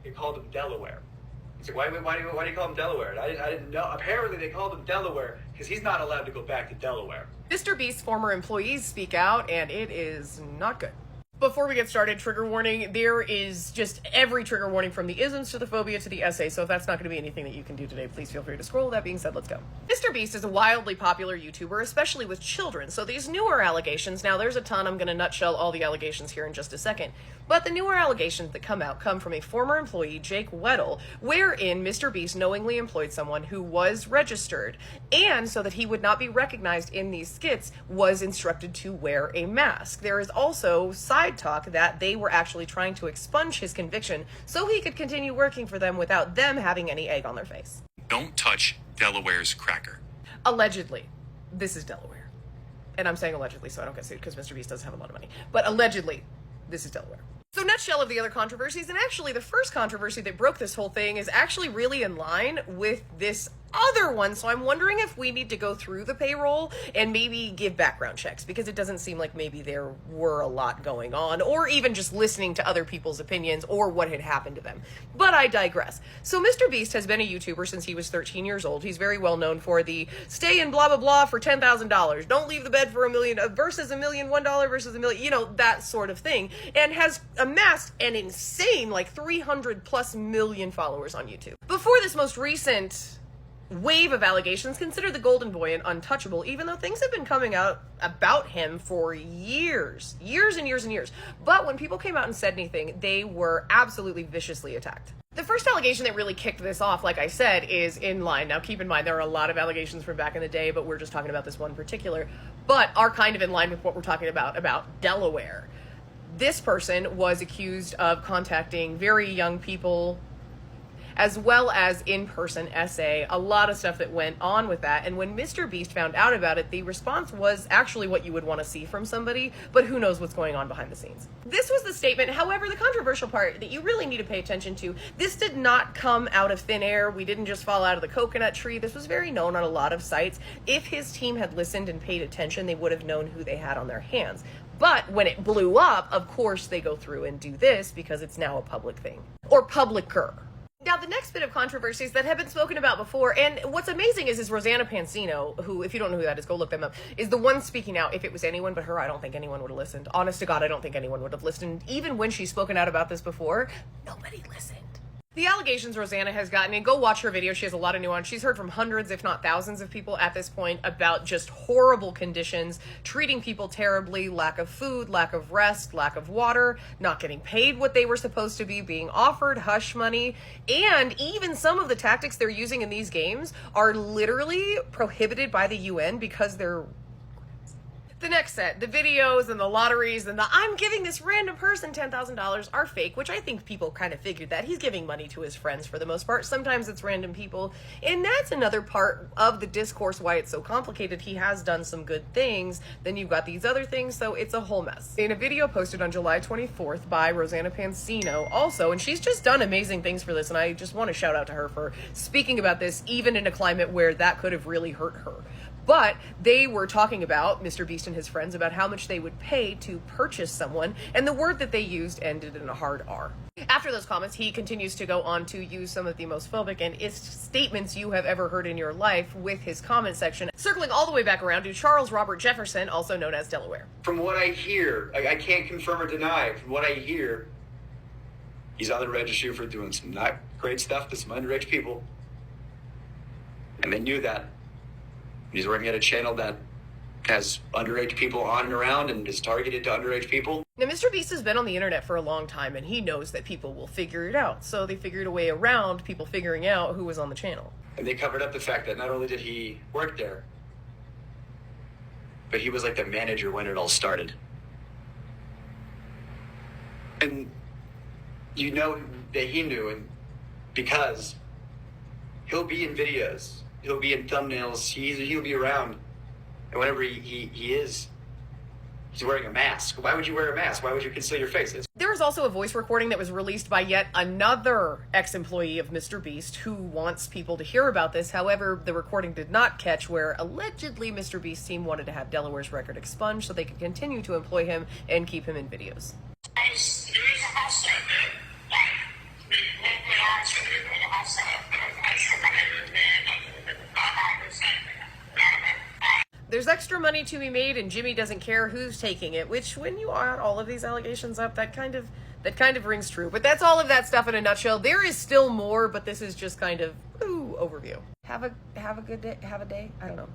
they called him Delaware. He's like, why do you call him Delaware? And I didn't know. Apparently they called him Delaware because he's not allowed to go back to Delaware. MrBeast's former employees speak out, and it is not good. Before we get started, trigger warning, there is just every trigger warning from the isms to the phobia to the essay, so if that's not going to be anything that you can do today, please feel free to scroll. That being said, let's go. MrBeast is a wildly popular YouTuber, especially with children, so these newer allegations, now there's a ton, I'm going to nutshell all the allegations here in just a second, but the newer allegations that come from a former employee, Jake Weddle, wherein MrBeast knowingly employed someone who was registered, and so that he would not be recognized in these skits, was instructed to wear a mask. There is also side talk that they were actually trying to expunge his conviction so he could continue working for them without them having any egg on their face. Don't touch Delaware's cracker. Allegedly, this is Delaware. And I'm saying allegedly so I don't get sued because MrBeast doesn't have a lot of money. But allegedly, this is Delaware. So nutshell of the other controversies, and actually the first controversy that broke this whole thing is actually really in line with this other one, so I'm wondering if we need to go through the payroll and maybe give background checks, because it doesn't seem like maybe there were a lot going on, or even just listening to other people's opinions or what had happened to them. But I digress. So MrBeast has been a YouTuber since he was 13 years old. He's very well known for the stay in blah blah blah for $10,000, don't leave the bed for $1 million versus $1 million, $1 versus $1 million, you know, that sort of thing, and has amassed an insane like 300+ million followers on YouTube. Before this most recent wave of allegations, consider the golden boy an untouchable, even though things have been coming out about him for years and years. But when people came out and said anything, they were absolutely viciously attacked. The first allegation that really kicked this off, like I said, is in line. Now keep in mind, there are a lot of allegations from back in the day, but we're just talking about this one particular, but are kind of in line with what we're talking about Delaware. This person was accused of contacting very young people, as well as in-person essay, a lot of stuff that went on with that. And when MrBeast found out about it, the response was actually what you would want to see from somebody, but who knows what's going on behind the scenes. This was the statement. However, the controversial part that you really need to pay attention to, this did not come out of thin air. We didn't just fall out of the coconut tree. This was very known on a lot of sites. If his team had listened and paid attention, they would have known who they had on their hands. But when it blew up, of course they go through and do this because it's now a public thing, or publicer. Now, the next bit of controversies that have been spoken about before, and what's amazing is Rosanna Pansino, who, if you don't know who that is, go look them up, is the one speaking out. If it was anyone but her, I don't think anyone would have listened. Honest to God, I don't think anyone would have listened. Even when she's spoken out about this before, nobody listened. The allegations Rosanna has gotten, and go watch her video, she has a lot of nuance. She's heard from hundreds, if not thousands of people at this point about just horrible conditions, treating people terribly, lack of food, lack of rest, lack of water, not getting paid what they were supposed to be, being offered hush money, and even some of the tactics they're using in these games are literally prohibited by the UN because they're the next set, the videos and the lotteries and the I'm giving this random person $10,000 are fake, which I think people kind of figured that. He's giving money to his friends for the most part. Sometimes it's random people. And that's another part of the discourse why it's so complicated. He has done some good things. Then you've got these other things. So it's a whole mess. In a video posted on July 24th by Rosanna Pansino also, and she's just done amazing things for this. And I just want to shout out to her for speaking about this, even in a climate where that could have really hurt her. But they were talking about, MrBeast and his friends, about how much they would pay to purchase someone, and the word that they used ended in a hard R. After those comments, he continues to go on to use some of the most phobic and statements you have ever heard in your life with his comment section, circling all the way back around to Charles Robert Jefferson, also known as Delaware. From what I hear, I can't confirm or deny, from what I hear, he's on the registry for doing some not great stuff to some underage people. And they knew that. He's working at a channel that has underage people on and around and is targeted to underage people. Now, MrBeast has been on the internet for a long time, and he knows that people will figure it out. So they figured a way around people figuring out who was on the channel. And they covered up the fact that not only did he work there, but he was like the manager when it all started. And you know that he knew, and because he'll be in videos. He'll be in thumbnails. He'll be around. And whenever he is, he's wearing a mask. Why would you wear a mask? Why would you conceal your face? There was also a voice recording that was released by yet another ex-employee of MrBeast who wants people to hear about this. However, the recording did not catch where allegedly MrBeast's team wanted to have Delaware's record expunged so they could continue to employ him and keep him in videos. there's extra money to be made, and Jimmy doesn't care who's taking it, which, when you add all of these allegations up, that kind of rings true. But that's all of that stuff in a nutshell. There is still more, but this is just kind of overview. Have a good day. Have a day. I don't know.